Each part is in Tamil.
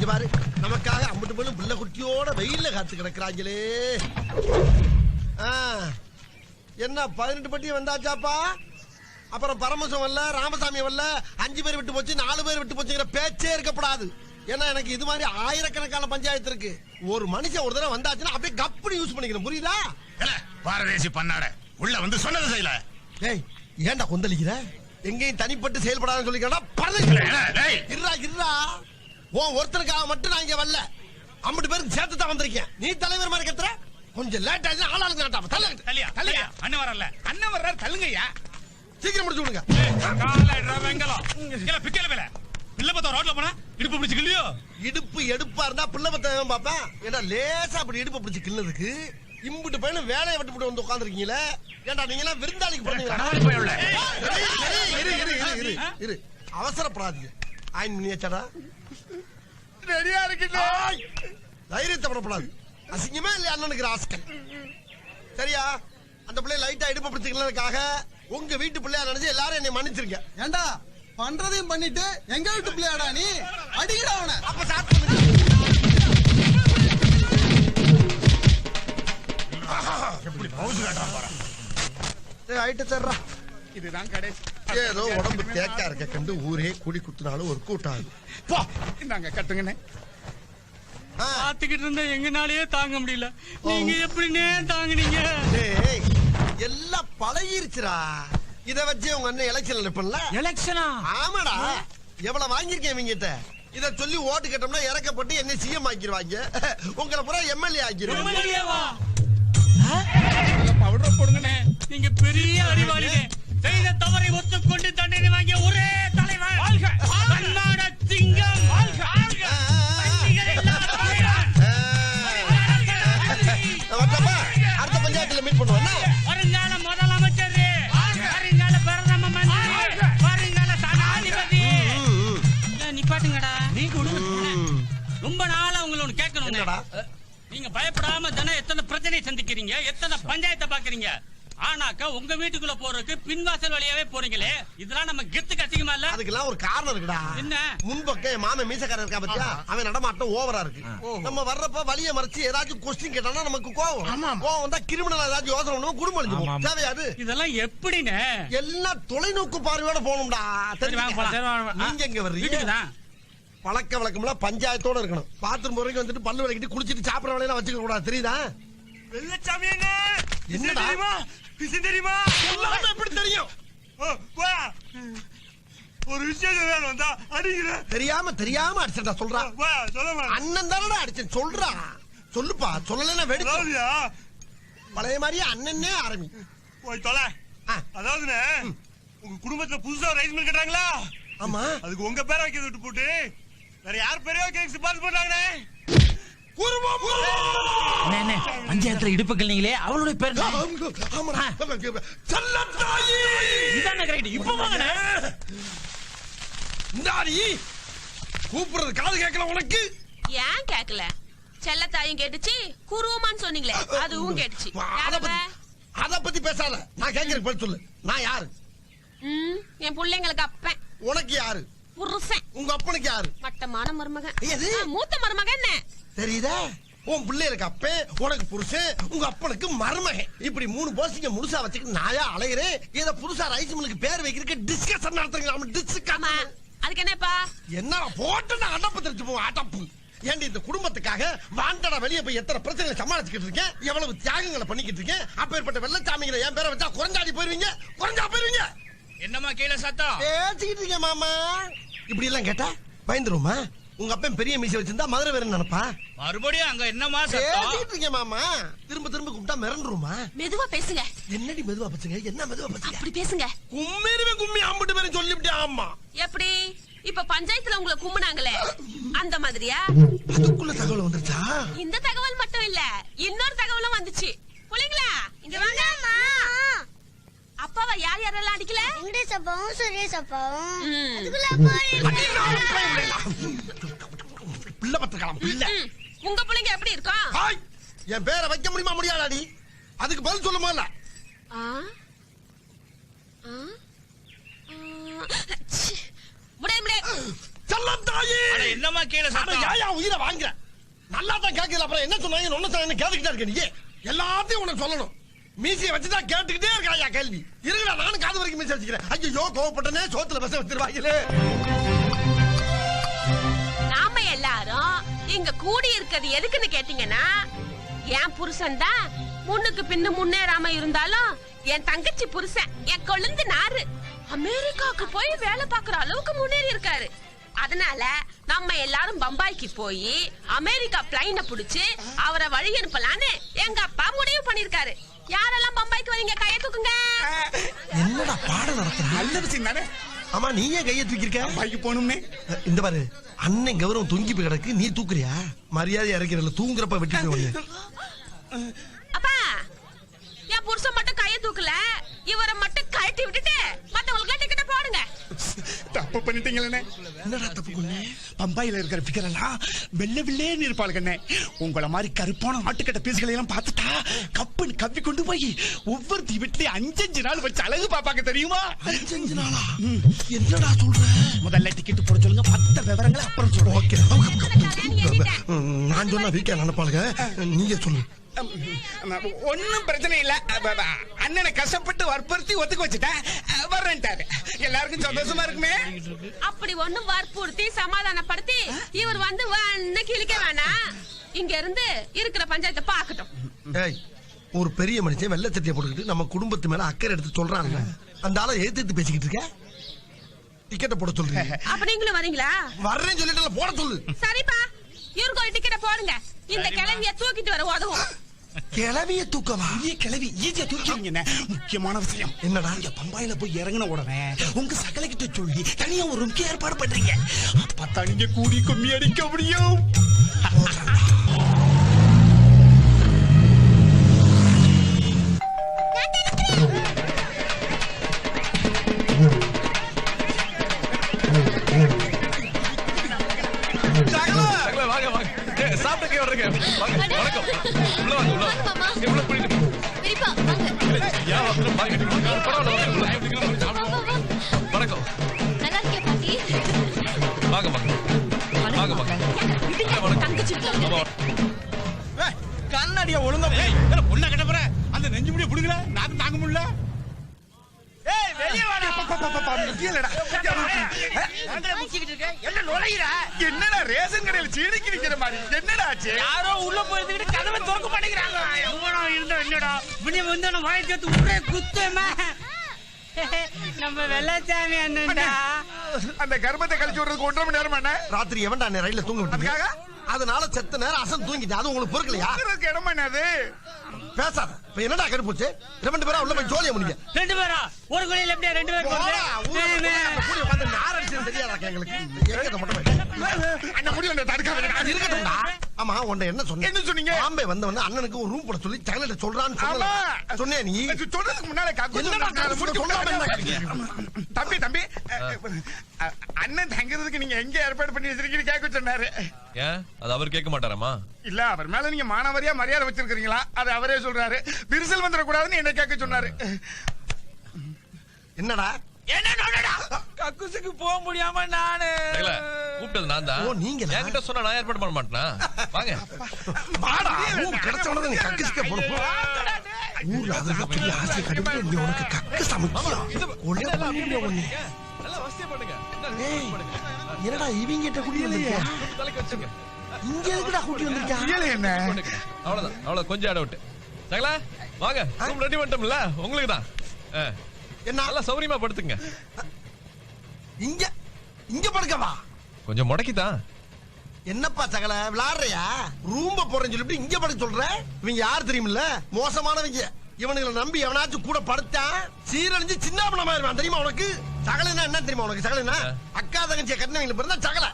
இங்க பாரு, நமக்காக அம்பட்டு போலும் பிள்ளை குட்டியோட வெயில்ல காத்து கிடக்குறாங்களே. என்ன 18 பட்டி வந்தாச்சாப்பா? அப்புறம் பரமசம் வரல, ராமசாமி வரல, 5 பேர் விட்டு போச்சு, 4 பேர் விட்டு போச்சுங்கிற பேச்சே இருக்கப்படாது. ஏன்னா எனக்கு இது மாதிரி ஆயிரக்கணக்கான பஞ்சாயத்து இருக்கு. ஒரு மனுஷன் ஒரு தடவை வந்தாச்சுன்னா அப்படியே கப்புனு யூஸ் பண்ணிக்கிறேன், புரியுதா? பாரதேசி பண்ணாட உள்ள வந்து சொன்னது செய்யல. டேய், ஏன்டா கொந்தளிக்கிற? எங்கேயும் தனிப்பட்டு செயல்படாதுன்னு சொல்லிக்கிறா. இருடா, ஒருத்தருக்காக மட்டும் நான் இங்க வரல, 50 பேருக்கு சேர்த்து தான் வந்திருக்கேன். நீ தலைவர் மாதிரி கத்துற, கொஞ்சம் லேட் ஆயிடுச்சு. ஆளாளுங்க நாட்டாம தள்ளுங்க. அண்ணன் வரல, அண்ணன் வர்றாரு, தள்ளுங்கய்யா. சீக்கிரம் முடிச்சு விடுங்க. இடுப்பு எடுப்பா இருந்தா பிள்ளை பத்தவன் பாப்பா. ஏன்னா லேசா அப்படி இடுப்பு பிடிச்சு கிள்ளதுக்கு இம்புட்டு பையனும் வேலையை விட்டு வந்து உட்காந்துருக்கீங்களே. ஏண்டா நீங்க எல்லாம் விருந்தாளிக்கு போறீங்களா? அவசரப்படாதீங்க. ஆயின் பண்ணியாச்சாடா? ரெடியா இருக்கு. தைரியத்தை படப்படாது. அசிங்கமே இல்லையா அண்ணனுக்கு ராஸ்கல்? சரியா? அந்த பிள்ளை லைட்டா இடுப்பு பிடிச்சிக்கிறதுக்காக உங்க வீட்டு பிள்ளையா நினைச்சு எல்லாரும் என்னை மன்னிச்சிருங்க. ஏண்டா பண்றதையும் பண்ணிட்டு எங்க வீட்டு பிள்ளையாடா நீ? அடிக்கடா அவனை. அப்ப சாப்பிட்டு எப்படி பவுசு காட்டுறான் பாரு. இதுதான் கடைசி. ஏதோ உடம்பு தேக்கா இருக்க கண்டு ஊரே கூடி குத்துனாலும் ஒரு கூட்டாது. நாங்க கட்டுங்கண்ணே. பாத்துக்கிட்டு இருந்தா எங்கனாலேயே தாங்க முடியல. நீங்க எப்படின்னே தாங்குனீங்க? எல்லாம் பழகிருச்சுடா. இத வச்சு உங்க அண்ணன் எலெக்ஷன் நிப்பல. எலெக்ஷனா? ஆமாடா. எவ்வளவு வாங்கிருக்கேன் இவங்கிட்ட. இத சொல்லி ஓட்டு கேட்டோம்னா இறக்கப்பட்டு என்ன சிஎம் ஆக்கிடுவாங்க. உங்களை பூரா எம்எல்ஏ ஆக்கிடுவாங்க. பவுடர் போடுங்கண்ணே. நீங்க பெரிய அறிவாளிங்க. செய்த தவறை ஒத்துக்கொண்டு தண்டனை வாங்கிய ஒரே தலைவர். கர்நாட சிங்கம். அடுத்த பஞ்சாயத்துல மீட் பண்ணுவோம். வருங்கால முதலமைச்சர், வருங்கால பிரதம மந்திரி, வருங்கால சனாதிபதி. நிப்பாட்டுங்கடா. ரொம்ப நாளா உங்களை கேட்கணும். நீங்க பயப்படாம தானே எத்தனை பிரச்சனை சந்திக்கிறீங்க, எத்தனை பஞ்சாயத்தை பாக்குறீங்க. ஆனாக்கா உங்க வீட்டுக்குள்ள போறதுக்கு பின்வாசல் வழியாவே போறீங்களே, இதெல்லாம் நம்ம கெத்துக்கு அசிங்கமா இல்ல? அதுக்கெல்லாம் ஒரு காரணம் இருக்குடா. என்ன? முன்பக்க மாமன் மீசக்காரன் இருக்கா பத்தியா, அவன் நடமாட்டம் ஓவரா இருக்கு. நம்ம வர்றப்ப வழிய மறைச்சு ஏதாச்சும் கொஸ்டின் கேட்டானா நமக்கு கோவம் வந்தா கிரிமினல் ஏதாச்சும் யோசனை பண்ணுவோம், குடும்பம் அழிஞ்சு தேவையாது. இதெல்லாம் எப்படின்னு எல்லாம் தொலைநோக்கு பார்வையோட போகணும்டா. நீங்க எங்க வர்றீங்க? பழக்க வழக்கம்லாம் பஞ்சாயத்தோட இருக்கணும். பாத்ரூம் போறதுக்கு வந்துட்டு பல்லு விளக்கிட்டு குளிச்சிட்டு சாப்பிடற வேலையெல்லாம் வச்சுக்க கூடாது, தெரியுதா? என்னடா தெரியுமா? எப்படி தெரியும்? ஒரு விஷயம் வந்தா அடிக்கிற. தெரியாம அடிச்சா சொல்றா. அண்ணன் தானடா அடிச்சேன், சொல்றா. சொல்லுப்பா. சொல்லலைன்னா வெடிச்சா பழைய மாதிரியே அண்ணனே ஆரம்பி போய் தொலை. அதாவதுண்ணே, உங்க குடும்பத்துல புதுசா ரைஸ் மில் கட்டுறாங்களா? ஆமா. அதுக்கு உங்க பேரை வைக்க விட்டு போட்டு வேற யார் பேரையோ கேக் சிபாரிசு பண்றாங்கண்ணே. பஞ்சாயத்துல இடுப்புகள் நீங்களே, அவளுடைய பேர் கூப்பிடுறது காது கேட்கல உனக்கு? ஏன் கேட்கல? செல்லத்தாயும் கேட்டுச்சு, குருவமான்னு சொன்னீங்களே அதுவும் கேட்டுச்சு. அத பத்தி பேசாத. நான் கேட்கறதுக்கு பதில் சொல்லு. நான் யாரு? என் பிள்ளைங்களுக்கு அப்பன். உனக்கு யாரு? புருஷன். உங்க அப்பனுக்கு யாரு? மட்டமான மருமகன். மூத்த மருமகன். என்ன தெரியுதா? உன் பிள்ளைகளுக்கு அப்பே, உனக்கு புருஷன், உங்க அப்பனுக்கு மருமகன். இப்படி 3 போஸ்டிங்க முழுசா வச்சுக்கிட்டு நாயா அலைகிறேன். ஏதோ புதுசா ரைஸ் மில்லுக்கு பேர் வைக்கிறதுக்கு டிஸ்கஷன் நடத்துறீங்க. அதுக்கு என்னப்பா? என்ன போட்டு நான் அடப்பு தெரிச்சு போவோம். அடப்பு ஏண்டி இந்த குடும்பத்துக்காக வாண்டடா வெளியே போய் எத்தனை பிரச்சனைகளை சமாளிச்சுக்கிட்டு இருக்கேன், எவ்வளவு தியாகங்களை பண்ணிக்கிட்டு இருக்கேன். அப்பேற்பட்ட வெள்ளச்சாமிகளை என் பேரை வச்சா குறைஞ்சாடி போயிருவீங்க. என்னமா கீழே சத்தம் பேசிக்கிட்டு இருக்கேன் மாமா. இப்படி எல்லாம் கேட்டா பயந்துருமா? உங்க அப்பன் பெரிய மீசை வச்சிருந்தா மதுரை வேற நினைப்பா. மறுபடியும் அங்க என்னமா பேசிக்கிட்டு இருக்கேன் மாமா. திரும்ப கூப்பிட்டா மிரண்டுருமா? மெதுவா பேசுங்க. என்னடி மெதுவா பேசுங்க? என்ன மெதுவா பேசுங்க? அப்படி பேசுங்க. கும்மி அம்பிட்டு பேரும் சொல்லிவிட்டேன். ஆமா. எப்படி? இப்ப பஞ்சாயத்துல உங்களை கும்பினாங்களே அந்த மாதிரியா? அதுக்குள்ள தகவல் வந்துருச்சா? இந்த தகவல் மட்டும் இல்ல, இன்னொரு தகவலும் வந்துச்சு. புள்ளைங்களா இங்க வாங்க. அப்பாவா யார் யாரெல்லாம் அடிக்கல? வெங்கடேஷ் அப்பாவும் சுரேஷ் அப்பாவும். பிள்ளை பத்திரக்கலாம் பிள்ளை. உங்க பிள்ளைங்க எப்படி இருக்கும்? என் பேரை வைக்க முடியுமா முடியாதாடி? அதுக்கு பதில் சொல்ல முடியல. என்னமா கீழே அட ஏயா உயிரை வாங்குற? நல்லா தான் கேட்கல, அப்புறம் என்ன சொன்னாங்க ஒன்னு சொன்னாங்க கேட்டுக்கிட்டே இருக்க நீ. எல்லாத்தையும் உனக்கு சொல்லணும். மீசியை வச்சுதான் கேட்டுக்கிட்டே இருக்காயா கேள்வி. இருக்குடா நானும் காது வரைக்கும் மீசி வச்சுக்கிறேன். ஐயோ கோவப்பட்டனே சோத்துல பச வச்சிருவாங்களே. நாம எல்லாரும் இங்க கூடி இருக்கிறது எதுக்குன்னு கேட்டீங்கன்னா, என் புருஷன் தான் முன்னுக்கு பின்னு முன்னேறாம இருந்தாலும் என் தங்கச்சி புருஷன் என் கொழுந்து நாரு அமெரிக்காவுக்கு போய் வேலை பார்க்குற அளவுக்கு முன்னேறி இருக்காரு. அதனால நம்ம எல்லாரும் பம்பாய்க்கு போய் அமெரிக்கா பிளைனை புடிச்சு அவரை வழி அனுப்பலான்னு எங்க அப்பா முடிவு பண்ணிருக்காரு. யாரெல்லாம் பம்பாய்க்கு வரீங்க கையை தூக்குங்க. என்னடா பாடம் நடத்துற? நல்ல விஷயம் தானே. ஆமா நீ ஏன் கையை தூக்கிருக்க? பைக்கு போகணும்னே. இந்த பாரு அண்ணன் கௌரவம் தொங்கி போய் கிடக்கு, நீ தூக்குறியா? மரியாதை இறக்கிறல, தூங்குறப்ப வெட்டிட்டு. அப்பா என் புருஷன் மட்டும் கையை தூக்கல, இவரை மட்டும் கழட்டி விட்டுட்டு மத்தவங்களுக்கு டிக்கெட் போடுங்க. தப்பு பண்ணிட்டீங்களே. என்னடா தப்பு பண்ண? பம்பாயில இருக்கிற பிகர் எல்லாம் வெள்ளை வெள்ளேன்னு இருப்பாளுங்கண்ணே. உங்களை மாதிரி கருப்பான ஆட்டுக்கட்ட பீசுகளை எல்லாம் பார்த்துட்டா கப்புன்னு கப்பி கொண்டு போய் ஒவ்வொரு வீட்லயும் 5 நாள் வச்சு அழகு பாப்பாங்க தெரியுமா? 5 நாளா? என்னடா சொல்ற? முதல்ல டிக்கெட் போட சொல்லுங்க, மத்த விவரங்களை அப்புறம் சொல்லுங்க. ஓகே. நான் சொன்னா வீக்கா நினைப்பாளுங்க, நீங்க சொல்லு. ஒன்னும் பிரச்சனை இல்ல. அண்ணனை கஷ்டப்பட்டு வற்புறுத்தி ஒத்துக்க வச்சுட்டேன், வர்றேன்ட்டாரு. எல்லாருக்கும் சந்தோஷமா இருக்குமே. அப்படி ஒண்ணு வற்புறுத்தி சமாதானப்படுத்தி இவர் வந்து கிழிக்க வேணாம். இங்க இருந்து இருக்கிற பஞ்சாயத்தை பாக்கட்டும். ஏய், ஒரு பெரிய மனுஷன் வெள்ளை சட்டியை போட்டுக்கிட்டு நம்ம குடும்பத்து மேல அக்கறை எடுத்து சொல்றாங்க. அந்த ஆளை எதிர்த்து பேசிக்கிட்டு இருக்க. டிக்கெட்டை போட சொல்றீங்க. அப்ப நீங்களும் வரீங்களா? வர்றேன்னு சொல்லிட்டு போட சொல்லு. சரிப்பா, இவருக்கு ஒரு டிக்கெட்டை போடுங்க. இந்த கிளவிய தூக்கிட்டு வர உதவும். கிளவிய தூக்கவா? கிளவி ஈஸியா தூக்கிடுவீங்க. முக்கியமான விஷயம் என்னடா? இங்க பம்பாயில போய் இறங்கின உடனே உங்க சகல கிட்ட சொல்லி தனியா ஒரு ரூம்க்கு ஏற்பாடு பண்றீங்க. அப்பதான் நீங்க கூடி கும்மி அடிக்க முடியும். கண்ணாடியா ஒழுங்கா பொண்ணா கட்ட போற அந்த நெஞ்சு முடிய புடுங்கல, நாக்கு தாங்க முடியல. என்னடா ரேஷன் கடையில் சீனிக்கு நிக்கிற மாதிரி என்னடா ஆச்சு? யாரோ உள்ள போயிட்டு கதவை திறக்க மாட்டேங்கிறாங்க. இருந்தா என்னடா இப்படி வந்து வாயை சேர்த்து உடனே குத்தமா. நம்ம வெள்ளச்சாமி அண்ணன்டா. அந்த கர்மத்தை கழிச்சு விடுறதுக்கு 1.5 மணி நேரம் என்ன? ராத்திரி எவன்டா ரயில்ல தூங்க விட்டுருக்காங்க? அதனால செத்த நேரம் அசன் தூங்கிட்டு அது உங்களுக்கு பொறுக்கலையா? இடமா என்னது? பேசாத. இப்ப என்னடா கரு போச்சு? 2 பேரா உள்ள போய் ஜோலியா முடிங்க. 2 பேரா? ஒரு குழியில எப்படியா 2 பேர் உட்கார்ந்து நாரடிச்சது தெரியாதா எங்களுக்கு? எங்கத மட்டும் அண்ணா முடி வந்து தடுக்காதீங்க. அது இருக்கட்டும்டா. ஆமா உன்னை என்ன சொன்னீங்க? என்ன சொன்னீங்க? பாம்பே வந்தவன அண்ணனுக்கு ஒரு ரூம் போட சொல்லி சகலட்ட சொல்றான்னு சொன்னல. சொன்னே நீ? சொல்றதுக்கு முன்னால தம்பி தம்பி அண்ணன் தங்கிறதுக்கு நீங்க எங்க ஏற்பாடு பண்ணி வச்சிருக்கீங்க கேட்க சொன்னாரு. ஏன் அது அவர் கேட்க மாட்டாராமா? இல்ல அவர் மேல நீங்க மானவரியா மரியாதை வச்சிருக்கீங்களா அது அவரே சொல்றாரு. விரிசல் வந்துட கூடாதுன்னு என்ன கேட்க சொன்னாரு. என்னடா? என்ன சொல்றடா? கக்குசுக்கு போக முடியாம நானு கூப்பிட்டது நான் தான். ஓ நீங்க என்கிட்ட சொன்னா நான் ஏற்பாடு பண்ண மாட்டேனா? வாங்க வாடா. கிடைச்சவன நீ கக்குசுக்கு போறப்போ ஊர்ல அதுக்கு பெரிய ஆசை கடுப்பு. நீ உனக்கு கக்கு சமைச்சியா ஒண்ணே பண்ணீங்க ஒண்ணே. நல்லா வசதியா பண்ணுங்க. ஏய் என்னடா இவங்க கிட்ட குடி வந்திருக்க? தலைக்கு வச்சுங்க. இங்க எதுக்குடா கூட்டி வந்திருக்க? இல்ல என்ன அவ்வளவுதான் அவ்வளவு கொஞ்சம் ஆட விட்டு சகல வாங்க. ரூம் ரெடி பண்ணிட்டோம்ல உங்களுக்கு தான். என்ன நல்லா சௌரியமா படுத்துங்க. இங்க இங்க படுக்கவா? கொஞ்சம் முடக்கிதான். என்னப்பா சகல விளையாடுறியா? ரூம்ப போறேன்னு சொல்லிட்டு இங்க படுக்க சொல்ற? இவங்க யார் தெரியுமில்ல? மோசமானவங்க. இவனுங்களை நம்பி எவனாச்சும் கூட படுத்தா சீரழிஞ்சு சின்ன பணமாயிருவான் தெரியுமா உனக்கு? சகலன்னா என்ன தெரியுமா உனக்கு? சகலன்னா அக்கா தங்கச்சியை கட்டினவங்களுக்கு பிறந்தா சகல.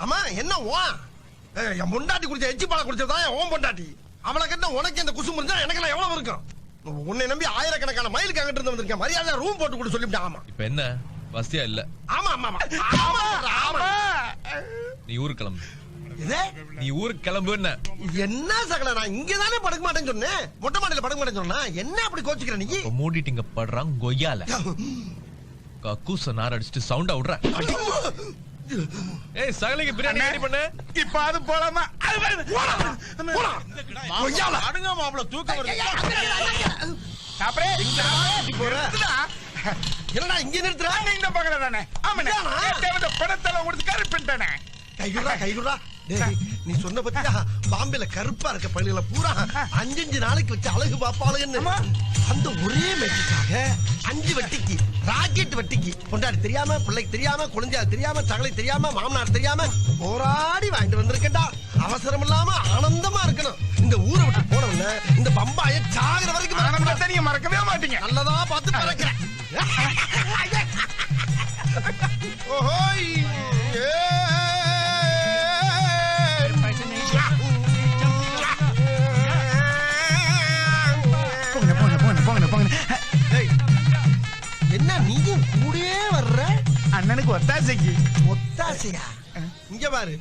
ஆமா என்ன ஓ என் பொண்டாட்டி குடிச்ச எச்சி பாலை குடிச்சதான் ஓம் பொண்டாட்டி. அவளை கட்டின உனக்கு இந்த குசு முடிஞ்சா எனக்கு எல்லாம் எவ்வளவு இருக்கும்? உன்னை நம்பி ஆயிரக்கணக்கான மைலுக்கு அங்கிட்டு இருந்து வந்திருக்கேன். மரியாதை ரூம் போட்டு கூட சொல்லிவிட்டேன். ஆமா இப்ப என்ன வசதியா இல்ல? ஆமா ஆமா ஆமா ஆமா. நீ ஊருக்கு கிளம்பு. நீ ஊருக்கு கிளம்பு. என்ன சகல நான் இங்கதானே படுக்க மாட்டேன்னு சொன்னேன். மொட்டை மாடியில படுக்க மாட்டேன்னு சொன்னா என்ன அப்படி கோச்சிக்கிற நீ? மூடிட்டிங்க படுறான் கொய்யால கக்கூச நார் அடிச்சுட்டு சவுண்டா விடுற. ஏய் சகலைக்கு பிரியாணி ரெடி பண்ணு. இப்ப அது போலாமா? அடுங்க மாப்பிள தூக்கம் வருது. சாப்பிடு. போற என்னடா இங்க நிறுத்துற? இந்த பக்கத்துல தானே. ஆமாண்ணே. தேவத பணத்தெல்லாம் கொடுத்து கருப்பிட்டானே. கைகுடா டேய், நீ சொன்ன பத்தியா பாம்பேல கருப்பா இருக்க பள்ளியில பூரா 5 நாளைக்கு வச்சு அழகு பாப்பாளுன்னு அந்த ஒரே மேட்சுக்காக 5 வட்டிக்கு ராக்கெட் வட்டிக்கு பொண்டாடி தெரியாம பிள்ளைக்கு தெரியாம குழந்தையா தெரியாம சகலை தெரியாம மாமனார் தெரியாம போராடி வாங்கிட்டு வந்திருக்கேன்டா. அவசரம் இல்லாம ஆனந்தமா இருக்கணும். இந்த ஊரை விட்டு போனவன இந்த பம்பாய சாகுற வரைக்கும் ஆனந்தத்தை நீங்க மறக்கவே மாட்டீங்க. நல்லதா பார்த்து பறக்கிறேன். ஓஹோய் என்ன நீயும் கூடயே வர்ற? அண்ணனுக்கு ஒத்தாசைக்கு. ஒத்தாசையா? இங்க பாரு,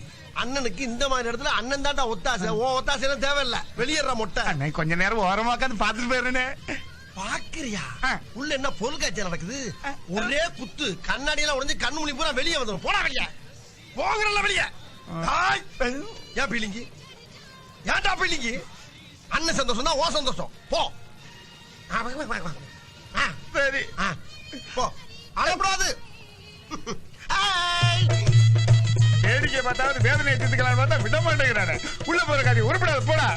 அண்ணனுக்கு இந்த மாதிரி இடத்துல அண்ணன் தாண்டா ஒத்தாசை. ஓ ஒத்தாசை தேவையில்ல. வெளியேற மொட்டை. அண்ணன் கொஞ்ச நேரம் ஓரமா உட்காந்து பாத்துட்டு போயிருந்தே. பாக்குறியா? உள்ள என்ன பொருள் காட்சி நடக்குது? ஒரே குத்து கண்ணாடி எல்லாம் உடைஞ்சு கண்ணு முழி பூரா வெளியே வந்துடும். போடா வெளிய. போகிறல்ல வெளிய. ஏன் பீலிங்கி? ஏன்டா பீலிங்கி? அண்ணன் சந்தோஷம் தான் ஓ சந்தோஷம். போ. சரி. போ. அழக்கூடாது. வேடிக்கை பார்த்தாவது வேதனை எடுத்துக்கலாம் பார்த்தா விட மாட்டேங்கிறானே. உள்ள போற காரியம் உருப்படாது. போடா.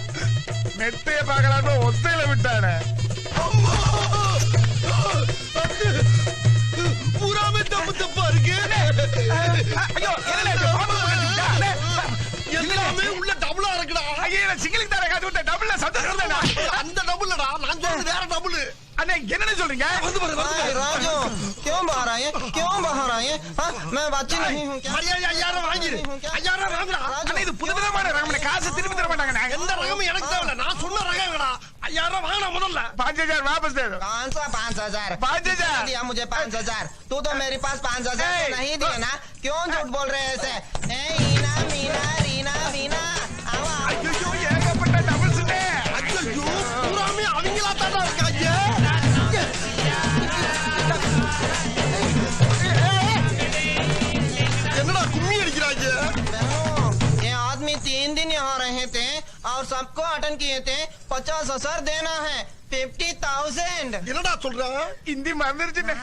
மெத்தைய பார்க்கலான்னு ஒத்தையில விட்டானே. பூராமே தப்பு தப்பா இருக்கு. எல்லாமே உள்ள டபுளா இருக்குடா. சிங்கிளுக்கு தானே காத்து விட்ட டபுள்ல சந்தோஷம் தானே. அந்த டபுள்டா, நான் சொல்றது வேற டபுள். அண்ணே என்னன்னு சொல்றீங்க? राजू क्यों बाहर आए क्यों बाहर आए हाँ, मैं बातचीत नहीं हूँ क्या மரியாதை 5000 வாங்கிரு. 5000 வாங்குடா. அண்ணே இது புதுவிதமான ரகம்னே. காசு திருப்பி தர மாட்டாங்கண்ணே. எந்த ரகமும் எனக்கு தேவையில்ல. நான் சொன்ன ரகம்டா. 5000 வாங்கினா முதல்ல 5000 वापस दे दो. 5,000 5000 दिया मुझे 5,000 तू तो मेरे पास 5,000 नहीं दिया ना क्यों झूठ बोल रहे हैं ऐसे हीना मीना रीना वीना आवा ஐயோ ஏகப்பட்ட டபுள்ஸ்னே. ஐயோ பூராமே அவங்களா தாண்டா இருக்காங்க. என்னடா கும்மி அடிக்கிறாங்க? ये आदमी 3 दिन यहाँ रहे थे और सबको अटेंड किए थे 50,000 देना है 50,000 என்னடா சொல்றான்? இந்தி மறந்துருச்சுண்ணே.